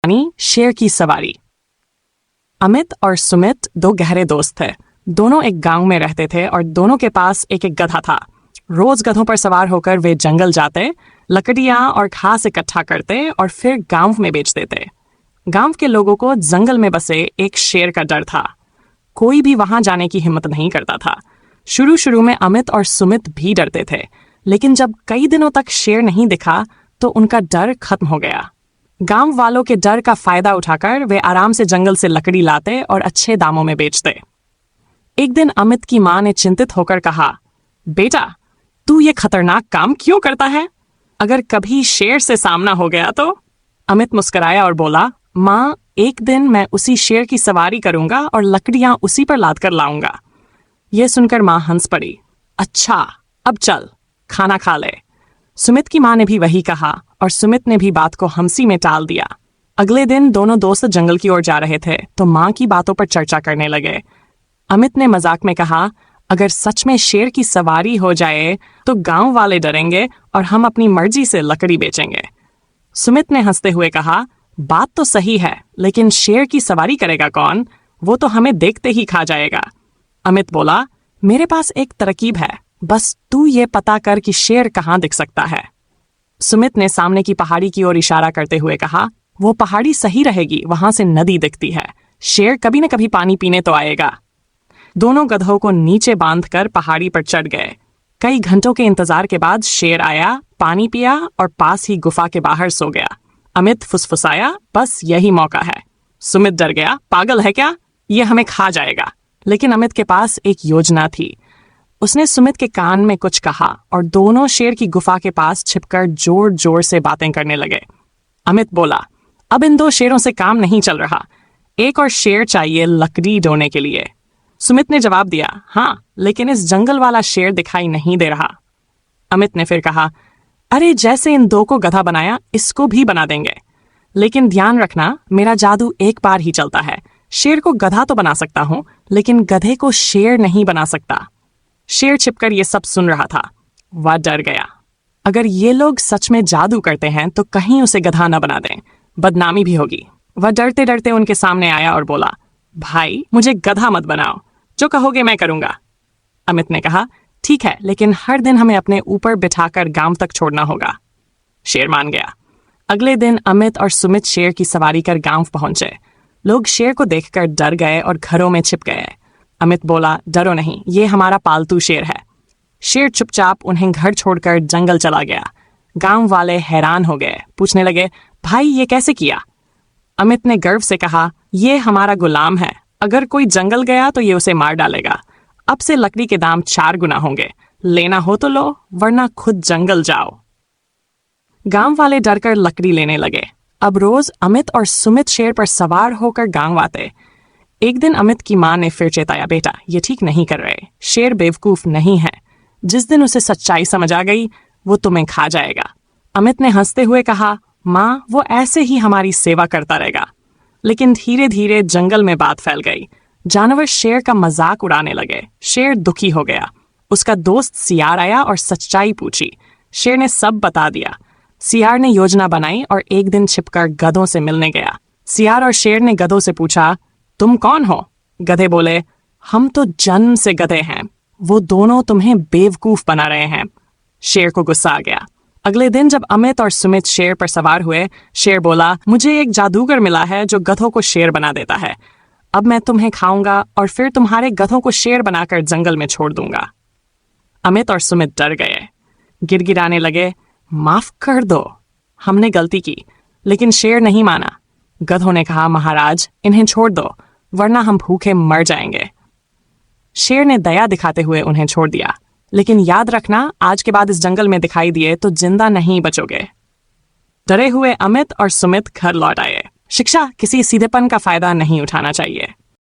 कहानी शेर की सवारी। अमित और सुमित दो गहरे दोस्त थे। दोनों एक गांव में रहते थे और दोनों के पास एक एक गधा था। रोज गधों पर सवार होकर वे जंगल जाते, लकड़ियां और घास इकट्ठा करते और फिर गांव में बेच देते। गांव के लोगों को जंगल में बसे एक शेर का डर था। कोई भी वहां जाने की हिम्मत नहीं करता था। शुरू शुरू में अमित और सुमित भी डरते थे, लेकिन जब कई दिनों तक शेर नहीं दिखा तो उनका डर खत्म हो गया। गांव वालों के डर का फायदा उठाकर वे आराम से जंगल से लकड़ी लाते और अच्छे दामों में बेचते। एक दिन अमित की मां ने चिंतित होकर कहा, बेटा, तू ये खतरनाक काम क्यों करता है? अगर कभी शेर से सामना हो गया तो? अमित मुस्कुराया और बोला, मां, एक दिन मैं उसी शेर की सवारी करूंगा और लकड़ियां उसी पर लाद कर लाऊंगा। यह सुनकर मां हंस पड़ी। अच्छा, अब चल, खाना खा ले। सुमित की मां ने भी वही कहा और सुमित ने भी बात को हंसी में टाल दिया। अगले दिन दोनों दोस्त जंगल की ओर जा रहे थे तो मां की बातों पर चर्चा करने लगे। अमित ने मजाक में कहा, अगर सच में शेर की सवारी हो जाए तो गांव वाले डरेंगे और हम अपनी मर्जी से लकड़ी बेचेंगे। सुमित ने हंसते हुए कहा, बात तो सही है, लेकिन शेर की सवारी करेगा कौन? वो तो हमें देखते ही खा जाएगा। अमित बोला, मेरे पास एक तरकीब है, बस तू ये पता कर कि शेर कहाँ दिख सकता है। सुमित ने सामने की पहाड़ी की ओर इशारा करते हुए कहा, वो पहाड़ी सही रहेगी, वहां से नदी दिखती है। शेर कभी न कभी पानी पीने तो आएगा। दोनों गधों को नीचे बांधकर पहाड़ी पर चढ़ गए। कई घंटों के इंतजार के बाद शेर आया, पानी पिया और पास ही गुफा के बाहर सो गया। अमित फुसफुसाया, बस यही मौका है। सुमित डर गया, पागल है क्या? ये हमें खा जाएगा। लेकिन अमित के पास एक योजना थी। उसने सुमित के कान में कुछ कहा और दोनों शेर की गुफा के पास छिपकर जोर जोर से बातें करने लगे। अमित बोला, अब इन दो शेरों से काम नहीं चल रहा, एक और शेर चाहिए लकड़ी ढोने के लिए। सुमित ने जवाब दिया, हाँ, लेकिन इस जंगल वाला शेर दिखाई नहीं दे रहा। अमित ने फिर कहा, अरे जैसे इन दो को गधा बनाया, इसको भी बना देंगे। लेकिन ध्यान रखना, मेरा जादू एक बार ही चलता है। शेर को गधा तो बना सकता हूं, लेकिन गधे को शेर नहीं बना सकता। शेर छिपकर ये सब सुन रहा था। वह डर गया। अगर ये लोग सच में जादू करते हैं तो कहीं उसे गधा न बना दें, बदनामी भी होगी। वह डरते डरते उनके सामने आया और बोला, भाई, मुझे गधा मत बनाओ, जो कहोगे मैं करूंगा। अमित ने कहा, ठीक है, लेकिन हर दिन हमें अपने ऊपर बिठाकर गांव तक छोड़ना होगा। शेर मान गया। अगले दिन अमित और सुमित शेर की सवारी कर गांव पहुंचे। लोग शेर को देखकर डर गए और घरों में छिप गए। अमित बोला, डरो नहीं, ये हमारा पालतू शेर है। शेर चुपचाप उन्हें घर छोड़कर जंगल चला गया। गांव वाले हैरान हो गए, पूछने लगे, भाई ये कैसे किया? अमित ने गर्व से कहा, ये हमारा गुलाम है। अगर कोई जंगल गया तो ये उसे मार डालेगा। अब से लकड़ी के दाम 4 गुना होंगे। लेना हो तो लो, वरना खुद जंगल जाओ। गांव वाले डरकर लकड़ी लेने लगे। अब रोज अमित और सुमित शेर पर सवार होकर गांव आते। एक दिन अमित की मां ने फिर चेताया, बेटा, ये ठीक नहीं कर रहे। शेर बेवकूफ नहीं है। जिस दिन उसे सच्चाई समझ आ गई, वो तुम्हें खा जाएगा। अमित ने हंसते हुए कहा, मां, वो ऐसे ही हमारी सेवा करता रहेगा। लेकिन धीरे धीरे जंगल में बात फैल गई। जानवर शेर का मजाक उड़ाने लगे। शेर दुखी हो गया। उसका दोस्त सियार आया और सच्चाई पूछी। शेर ने सब बता दिया। सियार ने योजना बनाई और एक दिन छिपकर गधों से मिलने गया। सियार और शेर ने गधों से पूछा, तुम कौन हो? गधे बोले, हम तो जन्म से गधे हैं। वो दोनों तुम्हें बेवकूफ बना रहे हैं। शेर को गुस्सा आ गया। अगले दिन जब अमित और सुमित शेर पर सवार हुए, शेर बोला, मुझे एक जादूगर मिला है जो गधों को शेर बना देता है। अब मैं तुम्हें खाऊंगा और फिर तुम्हारे गधों को शेर बनाकर जंगल में छोड़ दूंगा। अमित और सुमित डर गए, गिड़गिड़ाने लगे, माफ कर दो, हमने गलती की। लेकिन शेर नहीं माना। गधों ने कहा, महाराज, इन्हें छोड़ दो, वरना हम भूखे मर जाएंगे। शेर ने दया दिखाते हुए उन्हें छोड़ दिया। लेकिन याद रखना, आज के बाद इस जंगल में दिखाई दिए तो जिंदा नहीं बचोगे। डरे हुए अमित और सुमित घर लौट आए। शिक्षा, किसी सीधेपन का फायदा नहीं उठाना चाहिए।